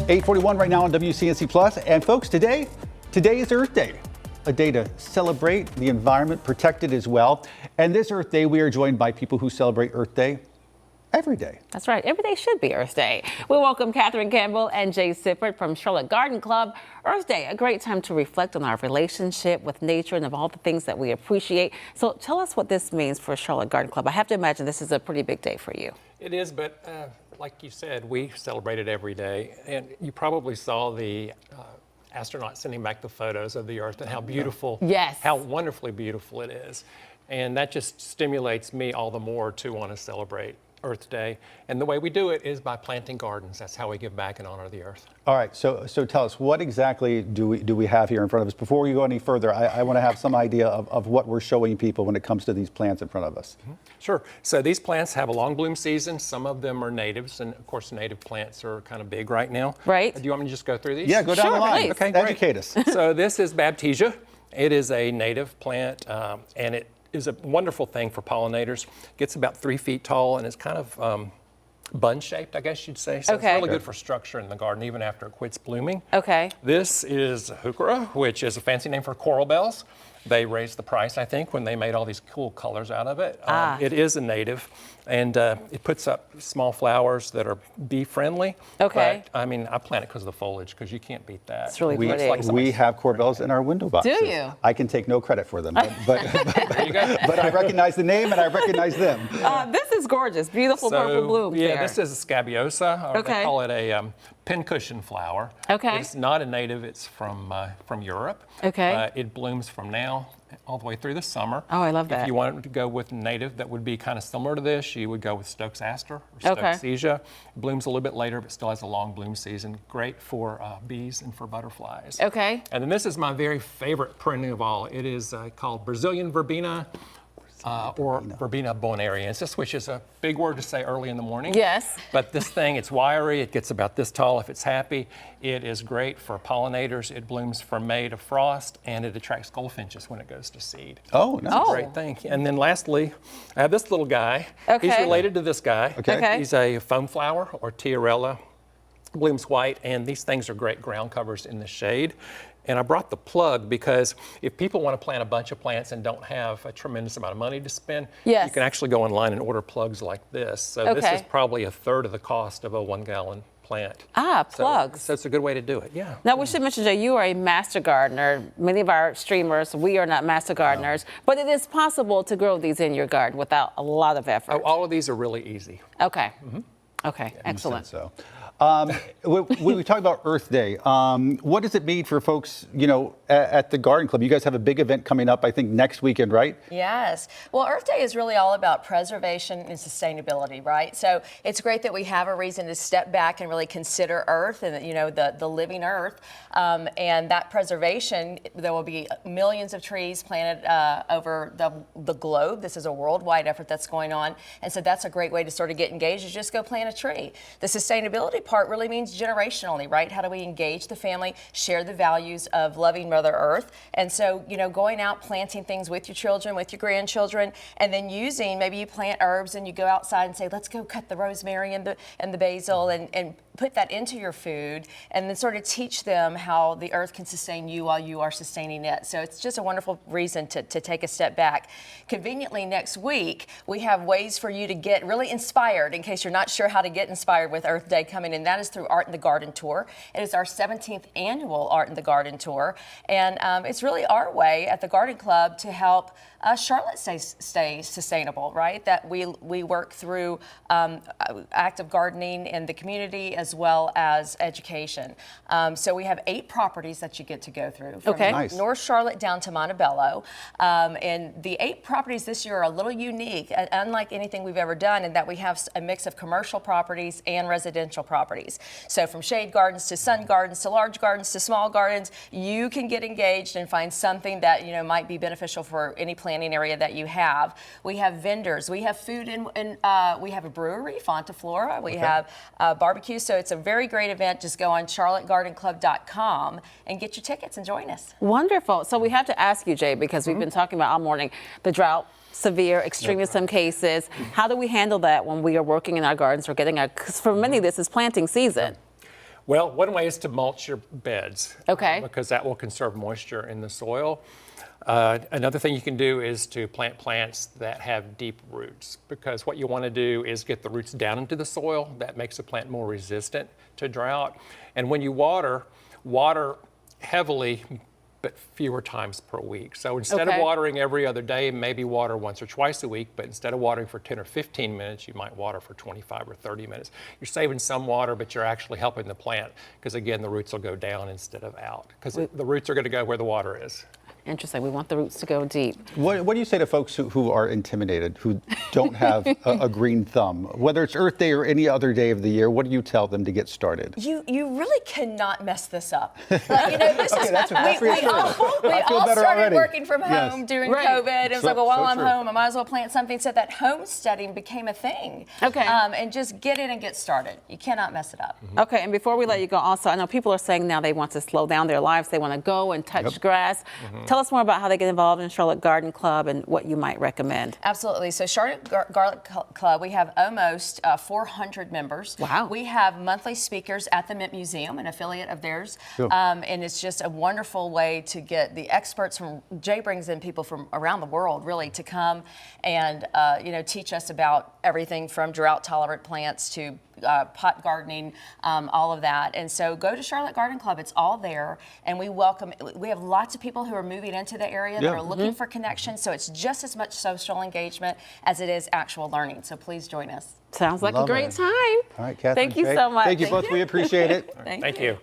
8:41 right now on WCNC Plus. And folks, today is Earth Day, a day to celebrate the environment, protect it as well. And this Earth Day, we are joined by people who celebrate Earth Day every day. That's right. Every day should be Earth Day. We welcome Katherine, Campbell, and Jay Sifford from Charlotte Garden Club. Earth Day, a great time to reflect on our relationship with nature and of all the things that we appreciate. So tell us what this means for Charlotte Garden Club. I have to imagine this is a pretty big day for you. It is, but like you said, we celebrate it every day. And you probably saw the astronauts sending back the photos of the Earth and how beautiful, yes, how wonderfully beautiful it is. And that just stimulates me all the more to want to celebrate Earth Day. And the way we do it is by planting gardens. That's how we give back and honor the earth. All right, so tell us, what exactly do we have here in front of us? Before we go any further, I want to have some idea of what we're showing people when it comes to these plants in front of us. Mm-hmm. Sure. So these plants have a long bloom season. Some of them are natives, and of course native plants are kind of big right now. Right. Do you want me to just go through these? Yeah, go down the line. Please. Okay, educate us. So this is Baptisia. It is a native plant, and it is a wonderful thing for pollinators. Gets about 3 feet tall, and it's kind of bun-shaped, I guess you'd say. So Okay. It's really good for structure in the garden, even after it quits blooming. Okay. This is heuchera, which is a fancy name for coral bells. They raised the price, I think, when they made all these cool colors out of it. It is a native, and it puts up small flowers that are bee-friendly. Okay. But, I mean, I plant it because of the foliage, because you can't beat that. It's really We, pretty. Like we have coral bells in our window boxes. Do you? I can take no credit for them, but There you go. but I recognize the name and I recognize them. This is gorgeous. Beautiful purple blooms yeah, there. this is a scabiosa, or Okay. they call it a pincushion flower. Okay. It's not a native, it's from Europe. Okay. It blooms from now all the way through the summer. Oh, I love If that. you wanted to go with native that would be kind of similar to this, you would go with Stokes aster or Okay. Stokesia. Blooms a little bit later, but still has a long bloom season. Great for bees and for butterflies. Okay. And then this is my very favorite perennial of all. It is called Brazilian verbena. Or Verbena bonariensis, which is a big word to say early in the morning. Yes. But this thing, it's wiry. It gets about this tall if it's happy. It is great for pollinators. It blooms from May to frost, and it attracts goldfinches when it goes to seed. Oh, nice. Oh. Great thing. And then lastly, I have this little guy. Okay. He's related to this guy. Okay. He's a foam flower, or tiarella. Blooms white, and these things are great ground covers in the shade. And I brought the plug because if people want to plant a bunch of plants and don't have a tremendous amount of money to spend, Yes. you can actually go online and order plugs like this. So this Okay. is probably a third of the cost of a 1-gallon plant. Plugs. So it's a good way to do it, yeah. Now, we should mention, Jay, you are a master gardener. Many of our streamers, we are not master gardeners, but it is possible to grow these in your garden without a lot of effort. Oh, all of these are really easy. Okay. Okay, excellent. So, we talk about Earth Day. What does it mean for folks, at the Garden Club? You guys have a big event coming up, I think, next weekend, right? Yes. Well, Earth Day is really all about preservation and sustainability, right? So it's great that we have a reason to step back and really consider Earth and, the living Earth. And that preservation, there will be millions of trees planted over the globe. This is a worldwide effort that's going on. And so that's a great way to sort of get engaged, is just go plant a tree. The sustainability part really means generationally, right? How do we engage the family, share the values of loving Mother Earth? And so, going out, planting things with your children, with your grandchildren, and then maybe you plant herbs and you go outside and say, let's go cut the rosemary and the basil and put that into your food, and then sort of teach them how the earth can sustain you while you are sustaining it. So it's just a wonderful reason to take a step back. Conveniently, next week, we have ways for you to get really inspired in case you're not sure how to get inspired with Earth Day coming in. That is through Art in the Garden Tour. It is our 17th annual Art in the Garden Tour, and it's really our way at the Garden Club to help Charlotte stay sustainable, right? That we work through active gardening in the community as well as education. So we have 8 properties that you get to go through from Okay. Nice. North Charlotte down to Montebello. And the 8 properties this year are a little unique, unlike anything we've ever done, in that we have a mix of commercial properties and residential properties. So from shade gardens to sun gardens to large gardens to small gardens, you can get engaged and find something that might be beneficial for any planting area that you have. We have vendors, we have food, and we have a brewery, Fonta Flora. We have barbecue. So it's a very great event. Just go on charlottegardenclub.com and get your tickets and join us. Wonderful. So we have to ask you, Jay, because we've been talking about all morning, the drought, severe, extreme in some cases. How do we handle that when we are working in our gardens or getting our, because for many this is planting season? Well, one way is to mulch your beds. Okay. Because that will conserve moisture in the soil. Another thing you can do is to plant plants that have deep roots, because what you want to do is get the roots down into the soil. That makes the plant more resistant to drought. And when you water heavily, but fewer times per week. So instead of watering every other day, maybe water once or twice a week, but instead of watering for 10 or 15 minutes, you might water for 25 or 30 minutes. You're saving some water, but you're actually helping the plant, because again, the roots will go down instead of out, because the roots are going to go where the water is. Interesting. We want the roots to go deep. What do you say to folks who are intimidated, who don't have a green thumb? Whether it's Earth Day or any other day of the year, what do you tell them to get started? You really cannot mess this up. Like, you know, this is, that's we all better started already. working from home during COVID. It was like, well, while I'm true. home, I might as well plant something. So that homesteading became a thing. Okay. And just get in and get started. You cannot mess it up. Okay, and before we let you go, also, I know people are saying now they want to slow down their lives. They want to go and touch grass. Tell us more about how they get involved in Charlotte Garden Club and what you might recommend. Absolutely. So Charlotte Garden Club, we have almost 400 members. Wow. We have monthly speakers at the Mint Museum, an affiliate of theirs. Cool. And it's just a wonderful way to get the experts from, Jay brings in people from around the world really to come and teach us about everything from drought tolerant plants to pot gardening, all of that. And so go to Charlotte Garden Club. It's all there. And we have lots of people who are moving into the area that are looking for connections. So it's just as much social engagement as it is actual learning. So please join us. Sounds like Love a great it. time. All right, Katherine. Thank you Jay, so much. Thank you both. We appreciate it. Thank Thank you. you.